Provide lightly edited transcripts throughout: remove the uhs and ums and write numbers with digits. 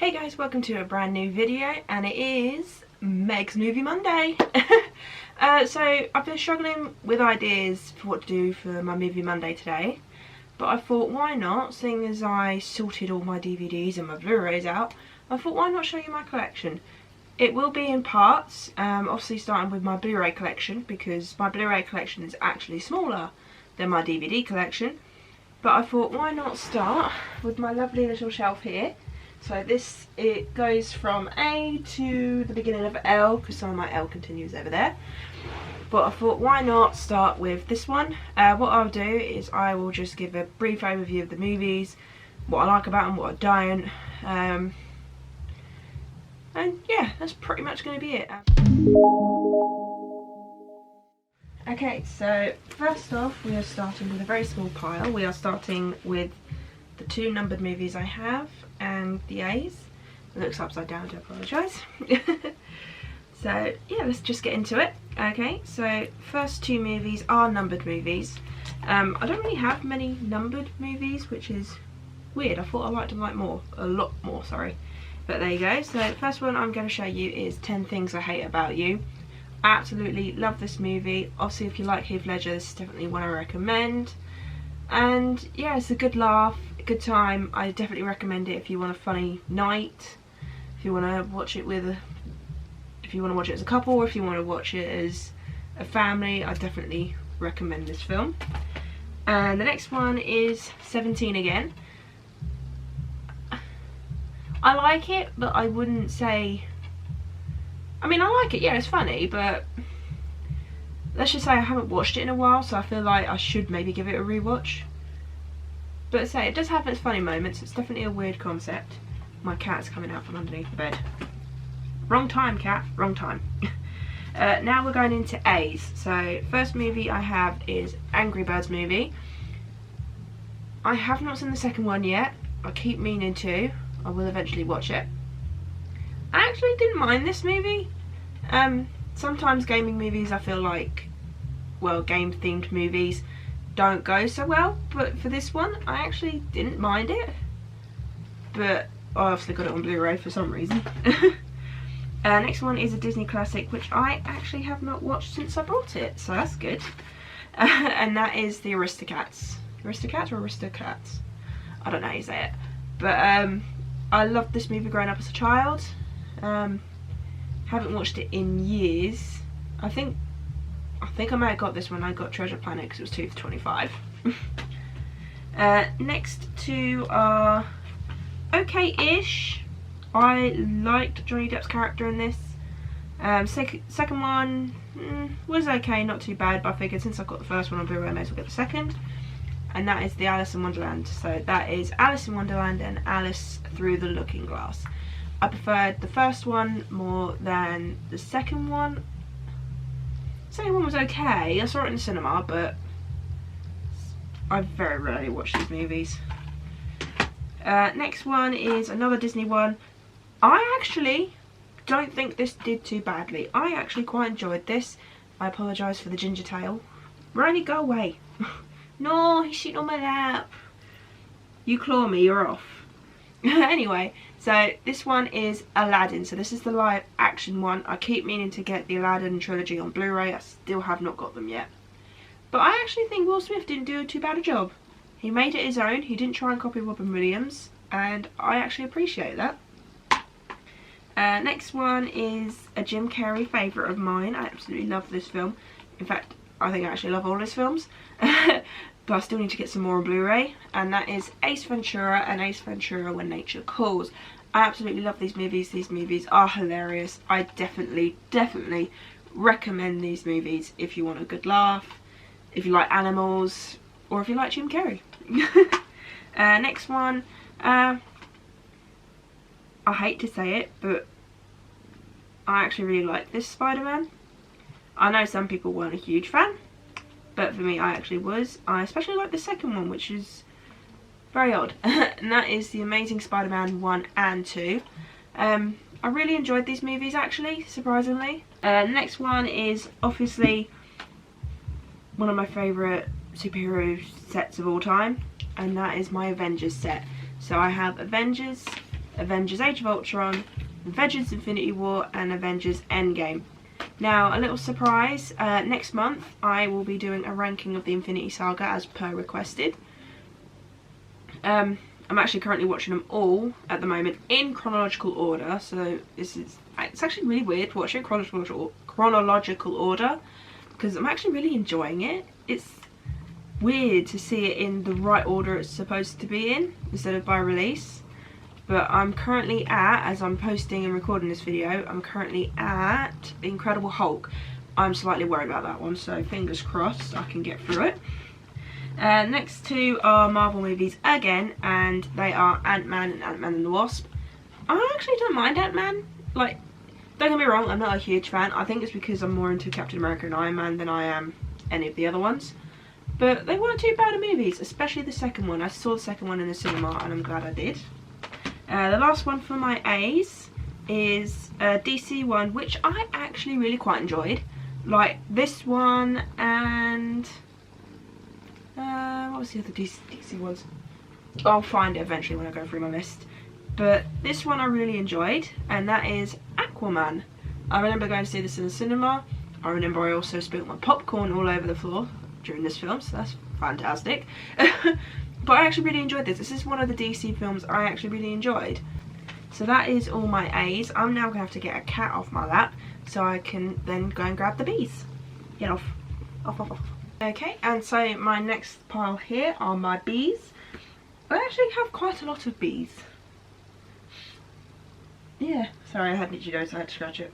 Hey guys, welcome to a brand new video, and it is Meg's Movie Monday. So I've been struggling with ideas for what to do for my Movie Monday today, but I thought why not, seeing as I sorted all my DVDs and my Blu-rays out, I thought why not show you my collection. It will be in parts, obviously starting with my Blu Ray collection, because my Blu Ray collection is actually smaller than my DVD collection. But I thought why not start with my lovely little shelf here. So it goes from A to the beginning of L, because some of my L continues over there. But I thought why not start with this one. What I'll do is I will just give a brief overview of the movies, what I like about them, what I don't. And yeah, that's pretty much going to be it. Okay, so first off we are starting with a very small pile. We are starting with the two numbered movies I have and the A's. It looks upside down, I do apologise. So yeah, let's just get into it. Okay, so first two movies are numbered movies. I don't really have many numbered movies, which is weird. I thought I liked them a lot more, sorry. But there you go. So the first one I'm going to show you is 10 Things I Hate About You. Absolutely love this movie. Obviously if you like Heath Ledger, this is definitely one I recommend. And yeah, it's a good laugh, a good time. I definitely recommend it if you want a funny night, if you want to watch it as a couple, or if you want to watch it as a family. I definitely recommend this film. And the next one is 17 Again. I like it, but I wouldn't say, I mean I like it, yeah, it's funny, but let's just say I haven't watched it in a while, so I feel like I should maybe give it a rewatch. But say it does have its funny moments. It's definitely a weird concept. My cat's coming out from underneath the bed. Wrong time, cat, wrong time. Now we're going into A's. So first movie I have is Angry Birds movie. I have not seen the second one yet. I keep meaning to. I will eventually watch it. I actually didn't mind this movie. Sometimes gaming movies, I feel like, well, game themed movies don't go so well, but for this one I actually didn't mind it. But I obviously got it on Blu-ray for some reason. Next one is a Disney classic, which I actually have not watched since I bought it, so that's good. And that is the Aristocats. Aristocats or Aristocats? I don't know how you say it. But I loved this movie growing up as a child. Haven't watched it in years. I think I may have got this when I got Treasure Planet because it was 2 for $25. Next two are okay-ish. I liked Johnny Depp's character in this. Second one was okay, not too bad, but I figured since I got the first one on Blu-ray I may as well get the second. And that is the Alice in Wonderland. So that is Alice in Wonderland and Alice Through the Looking Glass. I preferred the first one more than the second one. The second one was okay. I saw it in the cinema, but I very rarely watch these movies. Next one is another Disney one. I actually don't think this did too badly. I actually quite enjoyed this. I apologise for the ginger tail. Ronnie, go away. No, he's sitting on my lap. You claw me, you're off. Anyway, so this one is Aladdin. So this is the live action one. I keep meaning to get the Aladdin trilogy on Blu-ray. I still have not got them yet. But I actually think Will Smith didn't do too bad a job. He made it his own. He didn't try and copy Robin Williams, and I actually appreciate that. Next one is a Jim Carrey favourite of mine. I absolutely love this film. In fact, I think I actually love all his films. But I still need to get some more on Blu-ray, and that is Ace Ventura and Ace Ventura When Nature Calls. I absolutely love these movies. These movies are hilarious. I definitely recommend these movies if you want a good laugh, if you like animals, or if you like Jim Carrey. Next one, I hate to say it, but I actually really like this Spider-Man. I know some people weren't a huge fan, but for me I actually was. I especially like the second one, which is very odd. And that is The Amazing Spider-Man 1 and 2. I really enjoyed these movies actually, surprisingly. The next one is obviously one of my favourite superhero sets of all time, and that is my Avengers set. So I have Avengers Avengers Age of Ultron, Avengers Infinity War, and Avengers Endgame. Now, a little surprise, next month I will be doing a ranking of the Infinity Saga as per requested. I'm actually currently watching them all at the moment in chronological order, so it's actually really weird watching chronological order because I'm actually really enjoying it. It's weird to see it in the right order it's supposed to be in instead of by release. But I'm currently at, as I'm posting and recording this video, I'm currently at The Incredible Hulk. I'm slightly worried about that one, so fingers crossed I can get through it. Next two are Marvel movies again, and they are Ant-Man and Ant-Man and the Wasp. I actually don't mind Ant-Man. Like, don't get me wrong, I'm not a huge fan. I think it's because I'm more into Captain America and Iron Man than I am any of the other ones. But they weren't too bad of movies, especially the second one. I saw the second one in the cinema and I'm glad I did. The last one for my A's is a DC one, which I actually really quite enjoyed. Like this one and... what was the other DC ones? I'll find it eventually when I go through my list. But this one I really enjoyed, and that is Aquaman. I remember going to see this in the cinema. I remember I also spilled my popcorn all over the floor during this film, so that's fantastic. But I actually really enjoyed this. This is one of the DC films I actually really enjoyed. So that is all my A's. I'm now going to have to get a cat off my lap so I can then go and grab the B's. Get off. Off, off, off. Okay, and so my next pile here are my B's. I actually have quite a lot of B's. Yeah, sorry, I had itchy nose, so I had to scratch it.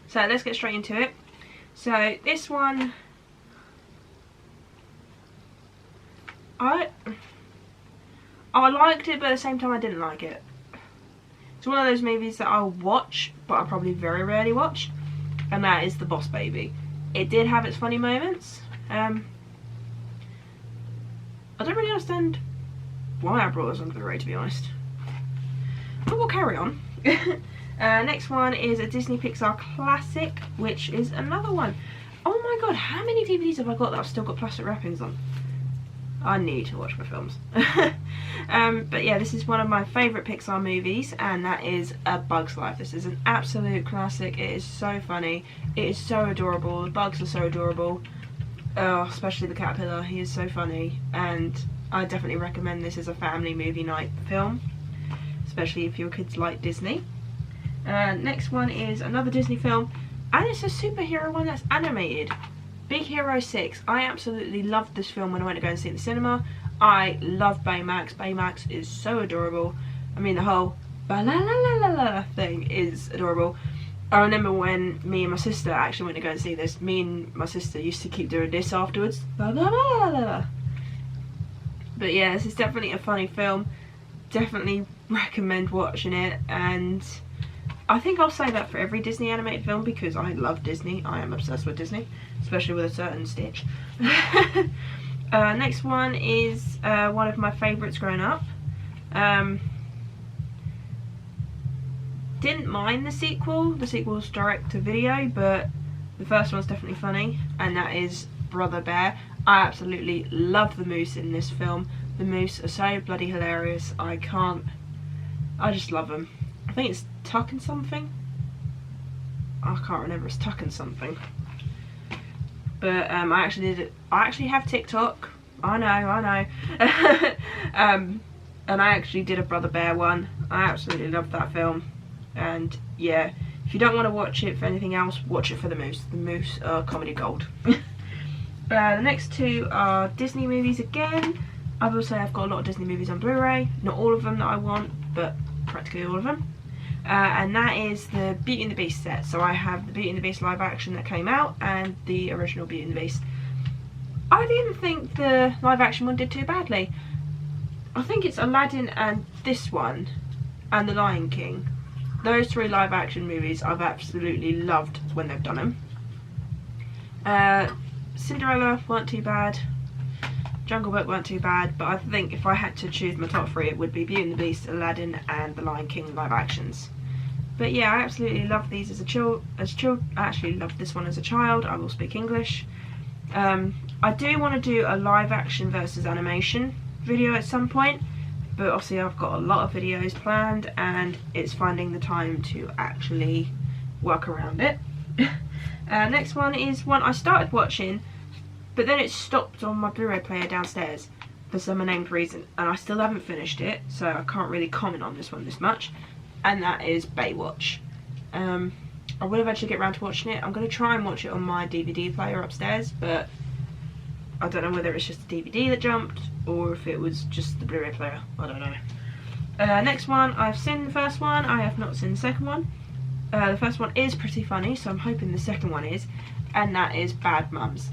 So let's get straight into it. So this one, I liked it, but at the same time I didn't like it. It's one of those movies that I'll watch, but I probably very rarely watch, and that is The Boss Baby. It did have its funny moments. I don't really understand why I brought this on Blu Ray, to be honest. But we'll carry on. Next one is a Disney Pixar classic, which is another one. Oh my god, how many DVDs have I got that I've still got plastic wrappings on? I need to watch my films. But yeah, this is one of my favourite Pixar movies, and that is A Bug's Life. This is an absolute classic. It is so funny. It is so adorable. The bugs are so adorable. Oh, especially the caterpillar. He is so funny, and I definitely recommend this as a family movie night film, especially if your kids like Disney. Next one is another Disney film, and it's a superhero one that's animated. Big Hero 6. I absolutely loved this film when I went to go and see it in the cinema. I love Baymax. Baymax is so adorable. I mean, the whole ba-la-la-la-la-la thing is adorable. I remember when me and my sister actually went to go and see this, me and my sister used to keep doing this afterwards. Ba-la-la-la-la-la. But yeah, this is definitely a funny film. Definitely recommend watching it, and I think I'll say that for every Disney animated film because I love Disney. I am obsessed with Disney, especially with a certain Stitch. Next one is one of my favourites growing up. Didn't mind the sequel. The sequel's direct to video, but the first one's definitely funny, and that is Brother Bear. I absolutely love the moose in this film. The moose are so bloody hilarious. I just love them. I think it's Tucking something. I can't remember. It's Tucking something. But I actually have TikTok. I know. And I actually did a Brother Bear one. I absolutely love that film. And yeah, if you don't want to watch it for anything else, watch it for the moose. The moose are comedy gold. The next two are Disney movies again. I will say I've got a lot of Disney movies on Blu-ray. Not all of them that I want, but practically all of them. And that is the Beauty and the Beast set. So I have the Beauty and the Beast live action that came out and the original Beauty and the Beast. I didn't think the live action one did too badly. I think it's Aladdin and this one and The Lion King. Those three live action movies I've absolutely loved when they've done them. Cinderella weren't too bad. Jungle Book weren't too bad, but I think if I had to choose my top three, it would be Beauty and the Beast, Aladdin, and The Lion King live actions. But yeah, I absolutely love these as a child. I actually loved this one as a child. I will speak English. I do want to do a live action versus animation video at some point. but obviously I've got a lot of videos planned and it's finding the time to actually work around it. Next one is one I started watching, but then it stopped on my Blu-ray player downstairs for some unnamed reason, and I still haven't finished it, so I can't really comment on this one this much, and that is Baywatch. I will eventually get around to watching it. I'm going to try and watch it on my DVD player upstairs, but I don't know whether it's just the DVD that jumped or if it was just the Blu-ray player. I don't know. Next one, I've seen the first one. I have not seen the second one. The first one is pretty funny, so I'm hoping the second one is, and that is Bad Mums.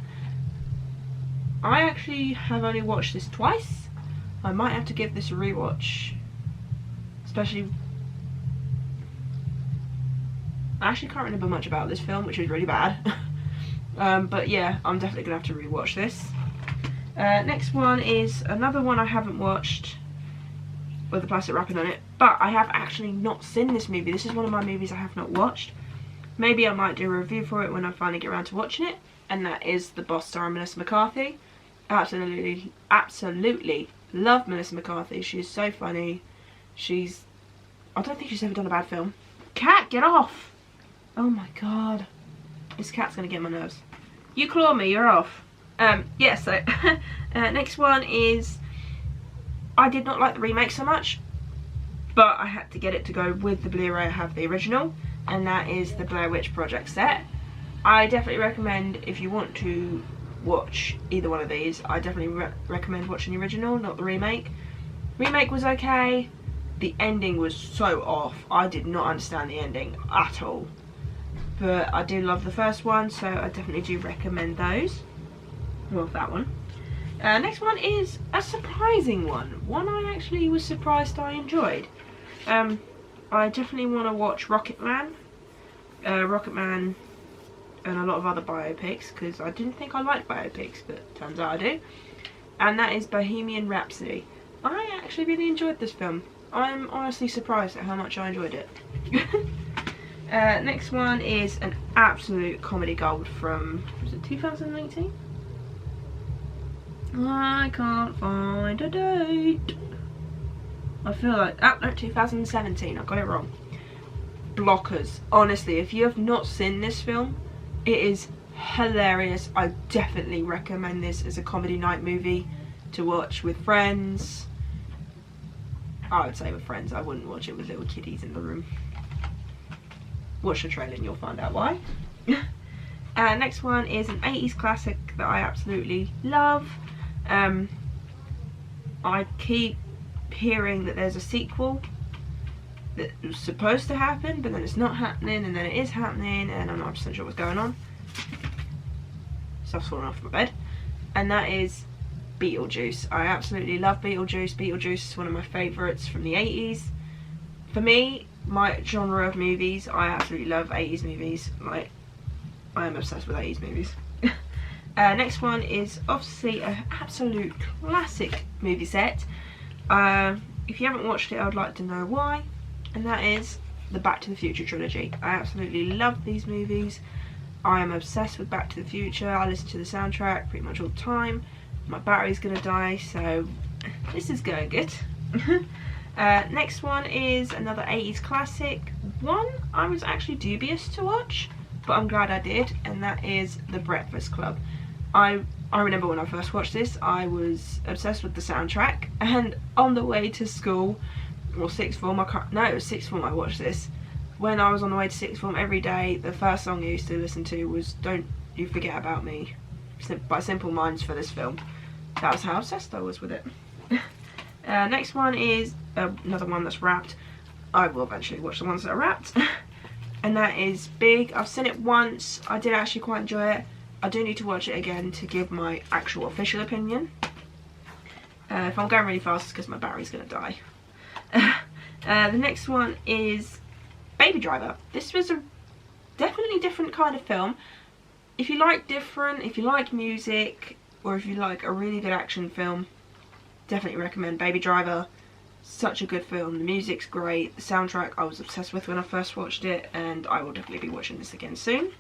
I actually have only watched this twice. I might have to give this a rewatch, especially... I actually can't remember much about this film, which is really bad. But yeah, I'm definitely going to have to rewatch this. Next one is another one I haven't watched with the plastic wrapping on it, but I have actually not seen this movie. This is one of my movies I have not watched. Maybe I might do a review for it when I finally get around to watching it, and that is The Boss starring Melissa McCarthy. Absolutely love Melissa McCarthy. She's so funny. I don't think she's ever done a bad film. Cat, get off! Oh my god. This cat's gonna get on my nerves. You claw me, you're off. Yeah, so next one is, I did not like the remake so much, but I had to get it to go with the Blu-ray I have the original, and that is the Blair Witch Project set. I definitely recommend, if you want to watch either one of these, I definitely recommend watching the original, not the remake. Remake was okay. The ending was so off. I did not understand the ending at all. But I do love the first one, so I definitely do recommend those. Well, that one. Next one is a surprising one. One I actually was surprised I enjoyed. I definitely want to watch Rocket Man. Rocket Man and a lot of other biopics, because I didn't think I liked biopics, but turns out I do. And that is Bohemian Rhapsody. I actually really enjoyed this film. I'm honestly surprised at how much I enjoyed it. Next one is an absolute comedy gold from, was it 2019? I can't find a date. I feel like, oh no, 2017, I got it wrong. Blockers. Honestly, if you have not seen this film, it is hilarious. I definitely recommend this as a comedy night movie to watch with friends. I would say with friends. I wouldn't watch it with little kiddies in the room. Watch the trailer and you'll find out why. Next one is an 80s classic that I absolutely love. I keep hearing that there's a sequel that was supposed to happen, but then it's not happening, and then it is happening, and I'm not 100% sure what's going on. Stuff's falling off my bed. And that is Beetlejuice. I absolutely love Beetlejuice. Beetlejuice is one of my favourites from the 80s. For me, my genre of movies, I absolutely love 80s movies. Like, I am obsessed with 80s movies. Next one is obviously an absolute classic movie set. If you haven't watched it, I would like to know why. And that is the Back to the Future trilogy. I absolutely love these movies. I am obsessed with Back to the Future. I listen to the soundtrack pretty much all the time. My battery's gonna die, so this is going good. Next one is another 80s classic. One I was actually dubious to watch, but I'm glad I did, and that is The Breakfast Club. I remember when I first watched this, I was obsessed with the soundtrack, and on the way to school, or sixth form, it was sixth form I watched this. When I was on the way to sixth form every day, the first song I used to listen to was Don't You Forget About Me by Simple Minds for this film. That was how obsessed I was with it. Next one is another one that's wrapped. I will eventually watch the ones that are wrapped. And that is Big. I've seen it once. I did actually quite enjoy it. I do need to watch it again to give my actual official opinion. If I'm going really fast, it's because my battery's going to die. The next one is Baby Driver. This was a definitely different kind of film. If you like different, if you like music, or if you like a really good action film, definitely recommend Baby Driver. Such a good film. The music's great. The soundtrack I was obsessed with when I first watched it, and I will definitely be watching this again soon.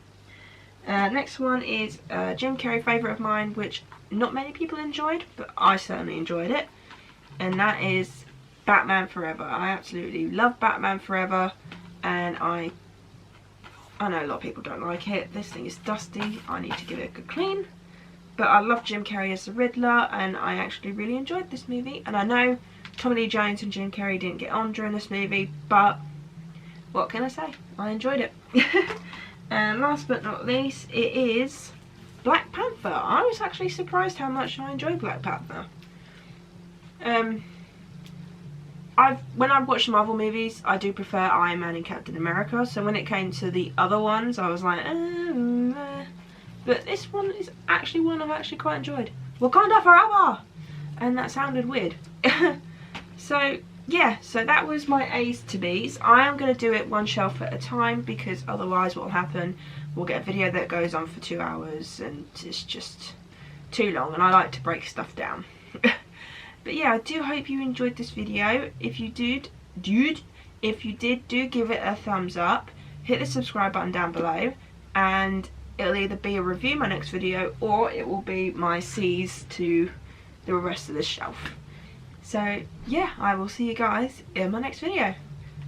Next one is a Jim Carrey favourite of mine, which not many people enjoyed, but I certainly enjoyed it. And that is Batman Forever. I absolutely love Batman Forever, and I know a lot of people don't like it. This thing is dusty. I need to give it a good clean. But I love Jim Carrey as the Riddler, and I actually really enjoyed this movie. And I know Tommy Lee Jones and Jim Carrey didn't get on during this movie, but what can I say? I enjoyed it. And last but not least, it is Black Panther. I was actually surprised how much I enjoyed Black Panther. When I've watched Marvel movies, I do prefer Iron Man and Captain America. So when it came to the other ones, I was like, but this one is actually one I've actually quite enjoyed. Wakanda Forever! And that sounded weird. So, yeah, so that was my A's to B's. I am going to do it one shelf at a time, because otherwise what will happen, we'll get a video that goes on for 2 hours and it's just too long, and I like to break stuff down. But yeah, I do hope you enjoyed this video. If you did, do give it a thumbs up. Hit the subscribe button down below, and it'll either be a review my next video, or it will be my C's to the rest of the shelf. So yeah, I will see you guys in my next video.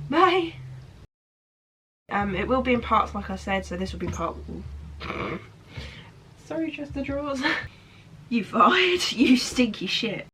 Bye! It will be in parts, like I said, so this will be part... Sorry, just the drawers. You fired, you stinky shit.